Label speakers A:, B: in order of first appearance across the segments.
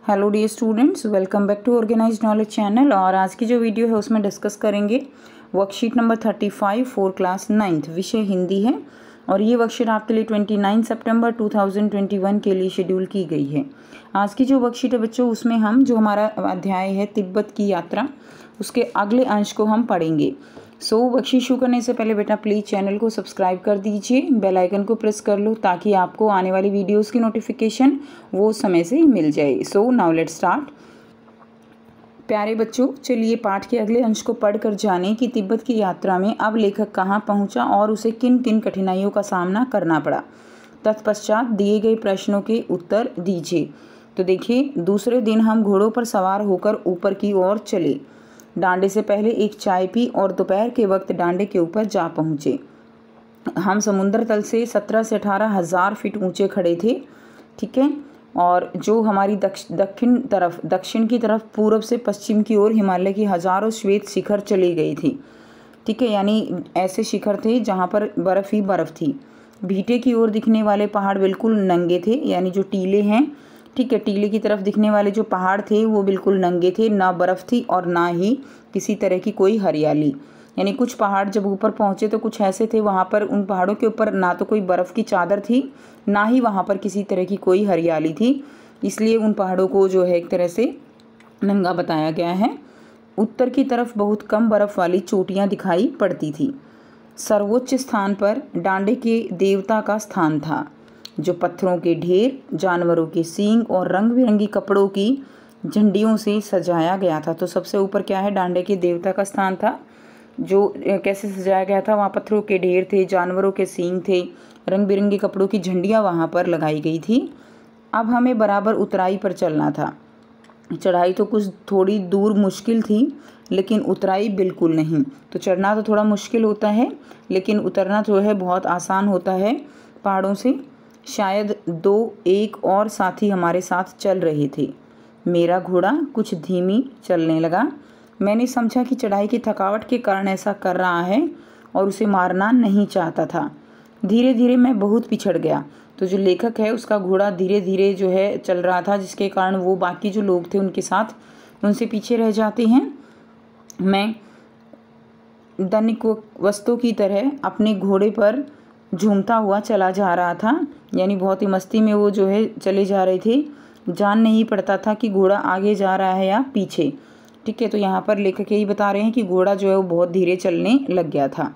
A: Hello dear students, welcome back to organised knowledge channel. और आज की जो वीडियो है उसमें डिस्कस करेंगे worksheet number 35 for class 9th, विषय हिंदी है। और ये वर्कशीट आपके लिए 29 सितंबर 2021 के लिए शेड्यूल की गई है। आज की जो वर्कशीट है बच्चों, उसमें हम जो हमारा अध्याय है तिब्बत की यात्रा, उसके अगले अंश को हम पढ़ेंगे। वर्कशीट शुरू करने से पहले बेटा प्लीज़ चैनल को सब्सक्राइब कर दीजिए, बेल आइकन को प्रेस कर लो ताकि आपको आने वाली वीडियोस की नोटिफिकेशन वो समय से मिल जाए। Now let's start. प्यारे बच्चों, चलिए पाठ के अगले अंश को पढ़कर जानें कि तिब्बत की यात्रा में अब लेखक कहाँ पहुँचा और उसे किन किन कठिनाइयों का सामना करना पड़ा। तत्पश्चात दिए गए प्रश्नों के उत्तर दीजिए। तो देखिए, दूसरे दिन हम घोड़ों पर सवार होकर ऊपर की ओर चले। डांडे से पहले एक चाय पी और दोपहर के वक्त डांडे के ऊपर जा पहुँचे। हम समुद्र तल से 17 से 18 हज़ार फीट ऊंचे खड़े थे, ठीक है। और जो हमारी दक्षिण की तरफ पूर्व से पश्चिम की ओर हिमालय की हज़ारों श्वेत शिखर चली गई थी, ठीक है। यानी ऐसे शिखर थे जहाँ पर बर्फ़ ही बर्फ़ थी। भीटे की ओर दिखने वाले पहाड़ बिल्कुल नंगे थे, यानी जो टीले हैं, ठीक है, टीले की तरफ दिखने वाले जो पहाड़ थे वो बिल्कुल नंगे थे, ना बर्फ़ थी और ना ही किसी तरह की कोई हरियाली। यानी कुछ पहाड़ जब ऊपर पहुँचे तो कुछ ऐसे थे, वहाँ पर उन पहाड़ों के ऊपर ना तो कोई बर्फ़ की चादर थी, ना ही वहाँ पर किसी तरह की कोई हरियाली थी। इसलिए उन पहाड़ों को जो है एक तरह से नंगा बताया गया है। उत्तर की तरफ बहुत कम बर्फ़ वाली चोटियाँ दिखाई पड़ती थी। सर्वोच्च स्थान पर डांडे के देवता का स्थान था, जो पत्थरों के ढेर, जानवरों के सींग और रंग बिरंगी कपड़ों की झंडियों से सजाया गया था। तो सबसे ऊपर क्या है, डांडे के देवता का स्थान था, जो कैसे सजाया गया था। वहाँ पत्थरों के ढेर थे, जानवरों के सींग थे, रंग बिरंगे कपड़ों की झंडियाँ वहाँ पर लगाई गई थी। अब हमें बराबर उतराई पर चलना था। चढ़ाई तो कुछ थोड़ी दूर मुश्किल थी, लेकिन उतराई बिल्कुल नहीं। तो चढ़ना तो थोड़ा मुश्किल होता है, लेकिन उतरना जो है बहुत आसान होता है पहाड़ों से। शायद एक और साथी हमारे साथ चल रहे थे। मेरा घोड़ा कुछ धीमी चलने लगा। मैंने समझा कि चढ़ाई की थकावट के कारण ऐसा कर रहा है और उसे मारना नहीं चाहता था। धीरे धीरे मैं बहुत पिछड़ गया। तो जो लेखक है उसका घोड़ा धीरे धीरे जो है चल रहा था, जिसके कारण वो बाकी जो लोग थे उनके साथ उनसे पीछे रह जाते हैं। मैं दैनिक वस्तु की तरह अपने घोड़े पर झूमता हुआ चला जा रहा था, यानी बहुत ही मस्ती में वो जो है चले जा रहे थे। जान नहीं पड़ता था कि घोड़ा आगे जा रहा है या पीछे, ठीक है। तो यहाँ पर लेखक यही बता रहे हैं कि घोड़ा जो है वो बहुत धीरे चलने लग गया था।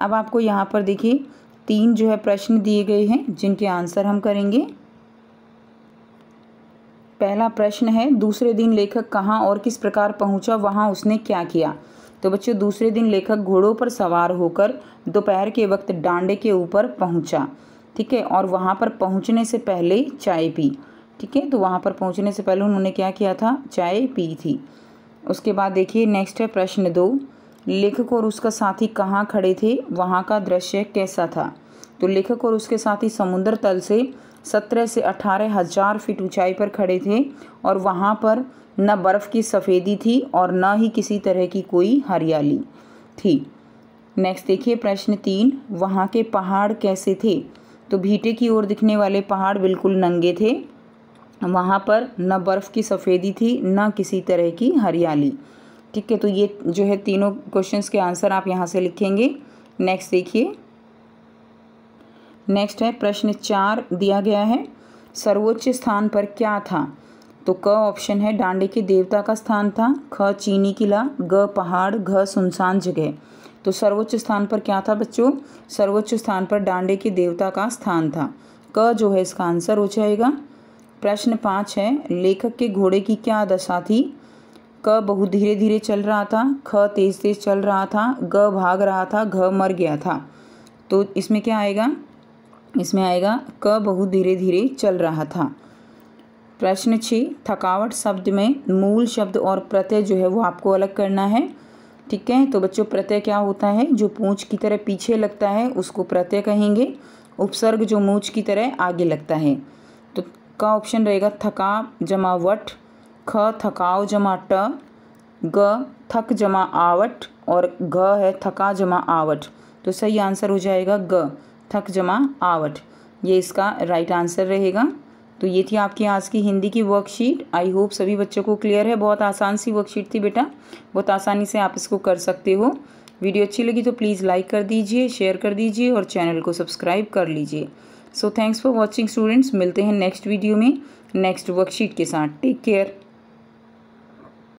A: अब आपको यहाँ पर देखिए 3 जो है प्रश्न दिए गए हैं, जिनके आंसर हम करेंगे। पहला प्रश्न है, दूसरे दिन लेखक कहाँ और किस प्रकार पहुँचा, वहाँ उसने क्या किया। तो बच्चों, दूसरे दिन लेखक घोड़ों पर सवार होकर दोपहर के वक्त डांडे के ऊपर पहुँचा, ठीक है। और वहाँ पर पहुँचने से पहले चाय पी, ठीक है। तो वहाँ पर पहुँचने से पहले उन्होंने क्या किया था, चाय पी थी। उसके बाद देखिए नेक्स्ट है प्रश्न 2, लेखक और उसका साथी कहाँ खड़े थे, वहाँ का दृश्य कैसा था। तो लेखक और उसके साथी समुद्र तल से 17 से 18 हज़ार फीट ऊंचाई पर खड़े थे और वहाँ पर न बर्फ़ की सफ़ेदी थी और न ही किसी तरह की कोई हरियाली थी। नेक्स्ट देखिए प्रश्न 3, वहाँ के पहाड़ कैसे थे। तो भीटे की ओर दिखने वाले पहाड़ बिल्कुल नंगे थे, वहाँ पर न बर्फ़ की सफ़ेदी थी न किसी तरह की हरियाली, ठीक है। तो ये जो है तीनों क्वेश्चंस के आंसर आप यहाँ से लिखेंगे। नेक्स्ट देखिए, नेक्स्ट है प्रश्न 4 दिया गया है, सर्वोच्च स्थान पर क्या था। तो क ऑप्शन है डांडे के देवता का स्थान था, ख चीनी किला, ग पहाड़, घ सुनसान जगह। तो सर्वोच्च स्थान पर क्या था बच्चों, सर्वोच्च स्थान पर डांडे के देवता का स्थान था। क जो है इसका आंसर हो जाएगा। प्रश्न 5 है, लेखक के घोड़े की क्या दशा थी। क बहुत धीरे धीरे चल रहा था, ख तेज तेज चल रहा था, ग भाग रहा था, घ मर गया था। तो इसमें क्या आएगा, इसमें आएगा क बहुत धीरे धीरे चल रहा था। प्रश्न 6, थकावट शब्द में मूल शब्द और प्रत्यय जो है वो आपको अलग करना है, ठीक है। तो बच्चों, प्रत्यय क्या होता है, जो पूंछ की तरह पीछे लगता है उसको प्रत्यय कहेंगे। उपसर्ग जो मूंछ की तरह आगे लगता है। तो का ऑप्शन रहेगा थका जमा वट, ख थकाव जमा ट, ग थक जमा आवट और घ है थका जमा आवट। तो सही आंसर हो जाएगा ग थक जमा आवट, ये इसका राइट आंसर रहेगा। तो ये थी आपकी आज की हिंदी की वर्कशीट। आई होप सभी बच्चों को क्लियर है। बहुत आसान सी वर्कशीट थी बेटा, बहुत आसानी से आप इसको कर सकते हो। वीडियो अच्छी लगी तो प्लीज़ लाइक कर दीजिए, शेयर कर दीजिए और चैनल को सब्सक्राइब कर लीजिए। So thanks for watching students. मिलते हैं नेक्स्ट वीडियो में नेक्स्ट वर्कशीट के साथ। Take care.